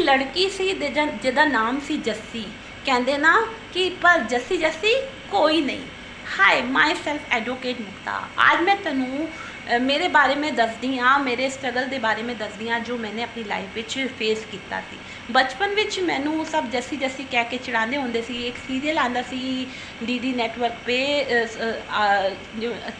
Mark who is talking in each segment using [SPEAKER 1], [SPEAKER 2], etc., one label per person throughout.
[SPEAKER 1] लड़की सी जिहदा नाम सी जस्सी, कहंदे ना कि पर जस्सी जस्सी कोई नहीं। हाय माई सैल्फ एडवोकेट मुक्ता। आज मैं तैनूं मेरे बारे में दसदी हाँ, मेरे स्ट्रगल के बारे में दसदी हाँ जो मैंने अपनी लाइफ विच फेस किया सी। बचपन विच मैनू सब जस्सी जस्सी कह के चिढ़ाते होंदे सी। एक सीरियल आंदा सी डीडी नेटवर्क पे,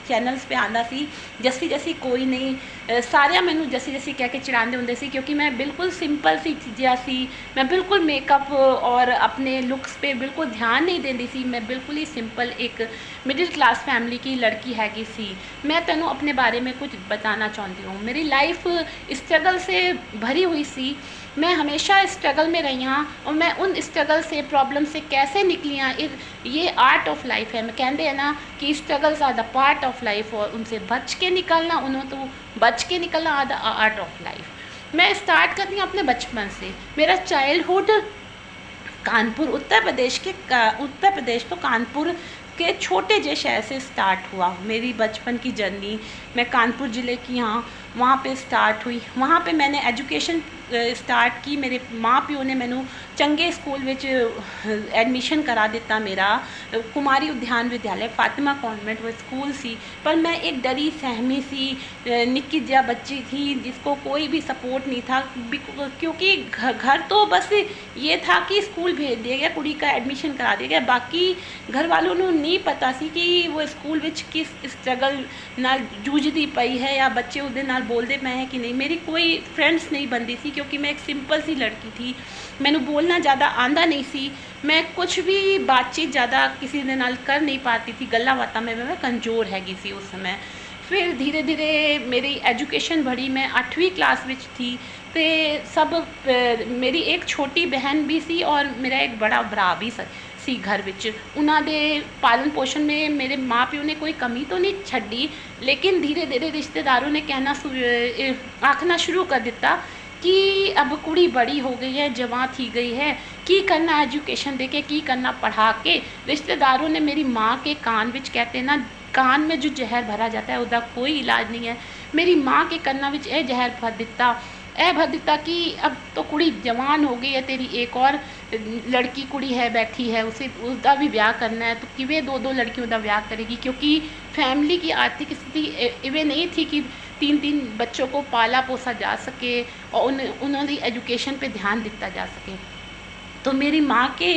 [SPEAKER 1] चैनल्स पे आंदा सी जस्सी जस्सी कोई नहीं। सारे मैनू जस्सी जस्सी कह के चिढ़ाते होंदे सी क्योंकि मैं बिल्कुल सिंपल सी चीज़ा सी। मैं बिल्कुल मेकअप और अपने लुक्स पे बिल्कुल ध्यान नहीं देंदी सी। मैं बिल्कुल ही सिंपल एक मिडिल क्लास फैमिली की लड़की हैगी सी। मैं तैनूं अपने बारे में कुछ बताना चाहती हूँ। मेरी लाइफ स्ट्रगल से भरी हुई सी। मैं हमेशा स्ट्रगल में रही हाँ और मैं उन स्ट्रगल से, प्रॉब्लम से कैसे निकली हाँ, ये आर्ट ऑफ लाइफ है। मैं कहते हैं ना कि struggles are the part of life और उनसे बच के निकलना, उन्होंने तो बच के निकलना are the art of life. मैं स्टार्ट करती हूँ अपने बचपन से। मेरा चाइल्डहुड कानपुर, उत्तर प्रदेश तो कानपुर के छोटे जे शहर से स्टार्ट हुआ। मेरी बचपन की जर्नी मैं कानपुर ज़िले की हाँ वहाँ पे स्टार्ट हुई। वहाँ पे मैंने एजुकेशन स्टार्ट की। मेरे माँ प्यो ने मैनू चंगे स्कूल विच एडमिशन करा दिता। मेरा कुमारी उद्यान विद्यालय फातिमा कॉन्वेंट वो स्कूल सी। पर मैं एक डरी सहमी सी निक्की जा बच्ची थी जिसको कोई भी सपोर्ट नहीं था, क्योंकि घर तो बस ये था कि स्कूल भेज दिया गया, कुड़ी का एडमिशन करा दिया गया। बाकी घर वालों को नहीं पता सी कि वो स्कूल विच किस स्ट्रगल नाल जूझदी पई है या बच्चे उहदे नाल बोलते पे हैं कि नहीं। मेरी कोई फ्रेंड्स नहीं बनती सी क्योंकि मैं एक सिंपल सी लड़की थी। मैनू बोलना ज़्यादा आंदा नहीं सी। मैं कुछ भी बातचीत ज़्यादा किसी दे नाल कर नहीं पाती थी। गल्लां बातां में मैं कमज़ोर हैगी सी उस समय। फिर धीरे धीरे मेरी एजुकेशन बढ़ी। मैं 8वीं क्लास विच थी तो सब मेरी एक छोटी बहन भी सी और मेरा एक बड़ा भरा भी सी घर विच। उन्हां दे पालन पोषण में मेरे माँ प्यो ने कोई कमी तो नहीं छड्डी, लेकिन धीरे धीरे रिश्तेदारों ने आखना शुरू कर दिता कि अब कुड़ी बड़ी हो गई है, जवान थी गई है, की करना एजुकेशन दे के, की करना पढ़ा के। रिश्तेदारों ने मेरी माँ के कान विच, कहते ना कान में जो जहर भरा जाता है उसका कोई इलाज नहीं है, मेरी माँ के कन्ना विच यह जहर भर दिता कि अब तो कुड़ी जवान हो गई है, तेरी एक और लड़की कुड़ी है बैठी है, उसे उसका भी ब्याह करना है, तो किवें दो लड़कियों का ब्याह करेगी। क्योंकि फैमिली की आर्थिक स्थिति इवें नहीं थी कि 3 बच्चों को पाला पोसा जा सके और उन्होंने एजुकेशन पे ध्यान दिता जा सके। तो मेरी माँ के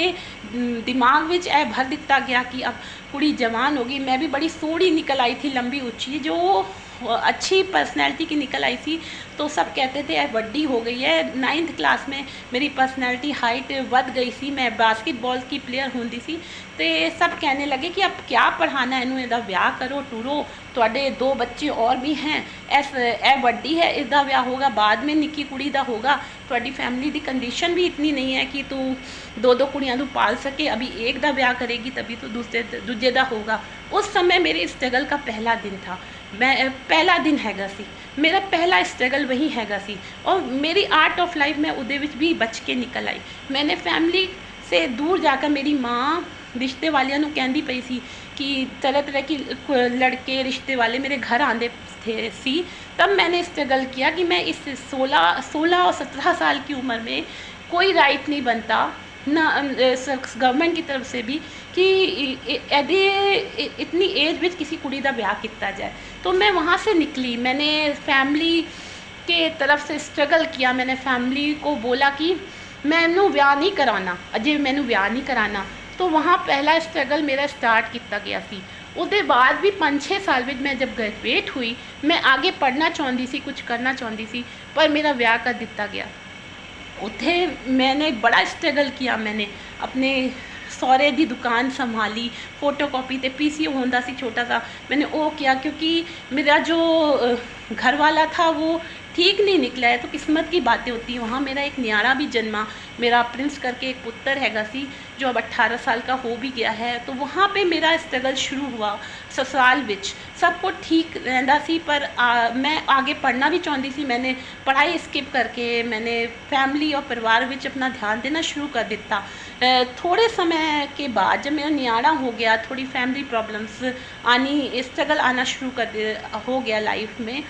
[SPEAKER 1] दिमाग में यह भर दिता गया कि अब कुड़ी जवान होगी। मैं भी बड़ी सोहनी निकल आई थी, लंबी ऊँची, जो अच्छी पर्सनैलिटी की निकल आई थी। तो सब कहते थे यह वड्डी हो गई है। 9th क्लास में मेरी पर्सनैलिटी हाइट बढ़ गई सी। मैं बास्केटबॉल की प्लेयर होंदी सी। तो सब कहने लगे कि अब क्या पढ़ाना इनू, इसका ब्याह करो टूरो, तुहाडे 2 बच्चे और भी हैं, ए वड्डी है, इसका ब्याह होगा बाद में, निक्की कुड़ी का होगा। तुहाडी फैमिली की कंडीशन भी इतनी नहीं है कि तू 2 कुड़ियां तू पाल सके, अभी एक का ब्याह करेगी तभी तो दूजे का होगा। उस समय मेरे स्ट्रगल का पहला दिन था। मैं पहला दिन हैगा सी, मेरा पहला स्ट्रगल वही हैगा सी। और मेरी आर्ट ऑफ लाइफ में उहदे विच भी बच के निकल आई। मैंने फैमिली से दूर जाकर, मेरी माँ रिश्ते वालियां नूं कहंदी पई सी कि तरह तरह की लड़के रिश्ते वाले मेरे घर आंदे थे सी। तब मैंने स्ट्रगल किया कि मैं इस 16 और 17 साल की उम्र में कोई राइट नहीं बनता ना गवर्नमेंट की तरफ से भी कि इतनी एज में किसी कुड़ी का ब्याह किया जाए। तो मैं वहाँ से निकली। मैंने फैमिली के तरफ से स्ट्रगल किया। मैंने फैमिली को बोला कि मैनू ब्याह नहीं कराना, अजे मैनू ब्याह नहीं कराना। तो वहाँ पहला स्ट्रगल मेरा स्टार्ट किया गया सी। उसके बाद भी 5-6 साल में मैं जब ग्रेजुएट हुई, मैं आगे पढ़ना चाहती सी, कुछ करना चाहती सी, पर मेरा ब्याह कर दिता गया। उत्थे मैंने बड़ा स्ट्रगल किया। मैंने अपने सौरे की दुकान संभाली, फोटोकॉपी ते पीसीओ होंदा सी छोटा सा, मैंने वो किया क्योंकि मेरा जो घर वाला था वो ठीक नहीं निकला है। तो किस्मत की बातें होती हैं। वहाँ मेरा एक न्यारा भी जन्मा, मेरा प्रिंस करके एक पुत्र हैगा सी जो अब 18 साल का हो भी गया है। तो वहाँ पे मेरा स्ट्रगल शुरू हुआ। ससुराल विच सब कुछ ठीक रहिंदा सी, पर मैं आगे पढ़ना भी चाहती सी। मैंने पढ़ाई स्किप करके मैंने फैमिली और परिवार विच अपना ध्यान देना शुरू कर दिता। थोड़े समय के बाद जब मेरा न्यारा हो गया, थोड़ी फैमिली प्रॉब्लम्स आनी, स्ट्रगल आना शुरू हो गया लाइफ में,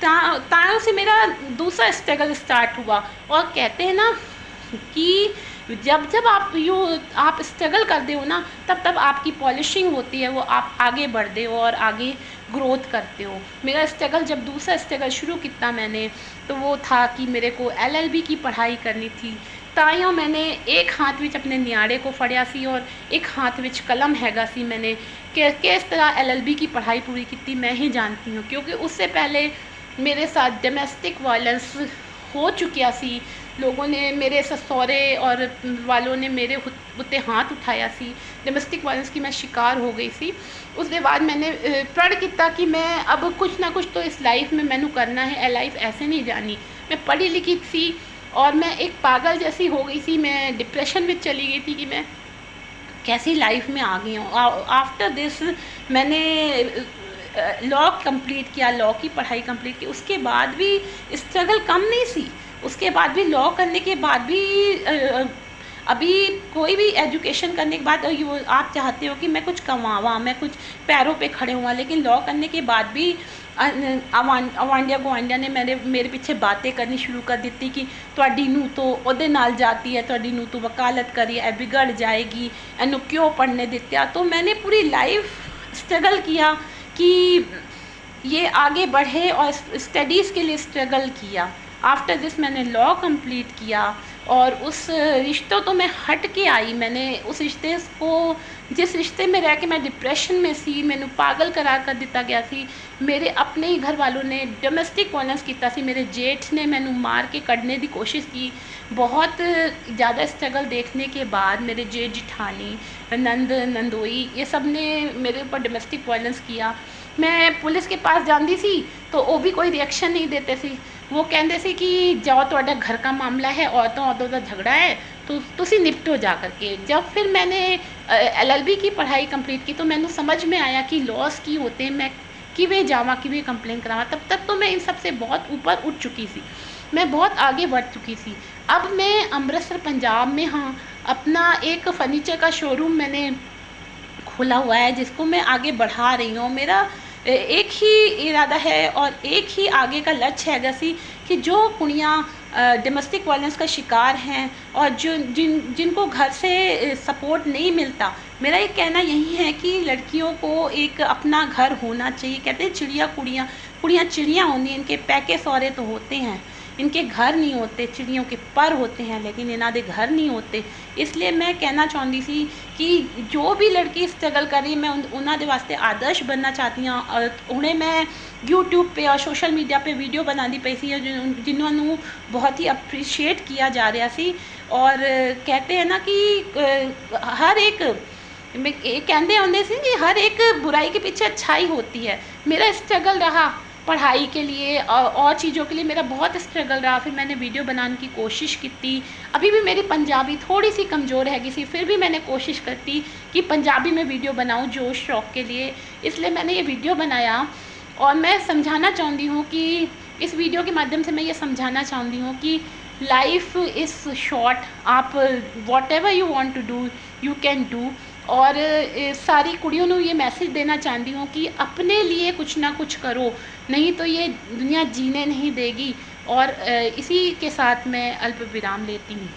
[SPEAKER 1] तारों से मेरा दूसरा स्ट्रगल स्टार्ट हुआ। और कहते हैं ना कि जब जब आप स्ट्रगल करते हो ना, तब तब आपकी पॉलिशिंग होती है, वो आप आगे बढ़ते हो और आगे ग्रोथ करते हो। मेरा स्ट्रगल, जब दूसरा स्ट्रगल शुरू किया मैंने, तो वो था कि मेरे को LLB की पढ़ाई करनी थी। ताइयों मैंने एक हाथ विच अपने नियाड़े को फड़िया सी और एक हाथ विच कलम हैगा सी। मैंने किस तरह LLB की पढ़ाई पूरी की मैं ही जानती हूँ, क्योंकि उससे पहले मेरे साथ डोमेस्टिक वायलेंस हो चुकिया सी। लोगों ने, मेरे ससुरे और वालों ने मेरे उत्ते हाथ उठाया सी। डोमेस्टिक वायलेंस की मैं शिकार हो गई सी। उसके बाद मैंने प्रण किया कि मैं अब कुछ ना कुछ तो इस लाइफ में मैनू करना है, लाइफ ऐसे नहीं जानी। मैं पढ़ी लिखी सी और मैं एक पागल जैसी हो गई सी। मैं डिप्रेशन में चली गई थी कि मैं कैसी लाइफ में आ गई हूँ। आफ्टर दिस मैंने लॉ कंप्लीट किया, लॉ की पढ़ाई कंप्लीट की। उसके बाद भी स्ट्रगल कम नहीं सी। उसके बाद भी लॉ करने के बाद भी अभी कोई भी एजुकेशन करने के बाद आप चाहते हो कि मैं कुछ कमावा, मैं कुछ पैरों पे खड़े हुआ, लेकिन लॉ करने के बाद भी अवांडिया गुआंढिया ने मेरे पीछे बातें करनी शुरू कर दी कि तुहाडी नूं तो उहदे नाल जाती है, तुहाडी नूं तो वकालत करी है, बिगड़ जाएगी, इनू क्यों पढ़ने दित्या। तो मैंने पूरी लाइफ स्ट्रगल किया कि ये आगे बढ़े और स्टडीज़ के लिए स्ट्रगल किया। आफ्टर दिस मैंने लॉ कंप्लीट किया और उस रिश्तों तो मैं हट के आई। मैंने उस रिश्ते को, जिस रिश्ते में रह के मैं डिप्रेशन में सी, मैनू पागल करार कर दिता गया सी। मेरे अपने ही घर वालों ने डोमेस्टिक वायलेंस किया सी। मेरे जेठ ने मैनू मार के कढ़ने की कोशिश की। बहुत ज़्यादा स्ट्रगल देखने के बाद मेरे जेठ जिठानी, नंद नंदोई, ये सब ने मेरे ऊपर डोमेस्टिक वायलेंस किया। मैं पुलिस के पास जाती सी तो वो भी कोई रिएक्शन नहीं देते सी। वो कहते सी कि जाओ, तुहाडा घर का मामला है, औरतों का झगड़ा है, तो तुसी निपटो जा करके। जब फिर मैंने LLB की पढ़ाई कंप्लीट की तो मैंने समझ में आया कि लॉस की होते हैं, मैं किवें जावां, किवें कंप्लेन करावां। तब तक तो मैं इन सब से बहुत ऊपर उठ चुकी सी, मैं बहुत आगे बढ़ चुकी सी। अब मैं अमृतसर पंजाब में हाँ, अपना एक फर्नीचर का शोरूम मैंने खुला हुआ है, जिसको मैं आगे बढ़ा रही हूँ। मेरा एक ही इरादा है और एक ही आगे का लक्ष्य है जैसी कि जो कुड़ियाँ डोमेस्टिक वायलेंस का शिकार हैं और जिनको घर से सपोर्ट नहीं मिलता, मेरा ये कहना यही है कि लड़कियों को एक अपना घर होना चाहिए। कहते हैं कुड़ियाँ चिड़ियाँ होती हैं, इनके पैके सौरे तो होते हैं, इनके घर नहीं होते, चिड़ियों के पर होते हैं, लेकिन इन्हां दे घर नहीं होते। इसलिए मैं कहना चाहती सी कि जो भी लड़की स्ट्रगल कर रही है, मैं उन्हां दे वास्ते आदर्श बनना चाहती हाँ। और उन्हें मैं यूट्यूब पे और सोशल मीडिया पे वीडियो बनाती पई सी जिन्होंने बहुत ही अप्रीशिएट किया जा रहा सी। और कहते हैं ना कि हर एक कहते होंगे सी कि हर एक बुराई के पीछे अच्छाई होती है। मेरा स्ट्रगल रहा पढ़ाई के लिए और चीज़ों के लिए, मेरा बहुत स्ट्रगल रहा। फिर मैंने वीडियो बनाने की कोशिश की। अभी भी मेरी पंजाबी थोड़ी सी कमज़ोर है किसी, फिर भी मैंने कोशिश करती कि पंजाबी में वीडियो बनाऊं जोश शौक़ के लिए। इसलिए मैंने ये वीडियो बनाया और मैं समझाना चाहती हूँ कि इस वीडियो के माध्यम से मैं ये समझाना चाहती हूँ कि लाइफ इज़ शॉर्ट। आप whatever you want to do you can do. और सारी कुड़ियों को ये मैसेज देना चाहती हूँ कि अपने लिए कुछ ना कुछ करो, नहीं तो ये दुनिया जीने नहीं देगी। और इसी के साथ मैं अल्प विराम लेती हूँ।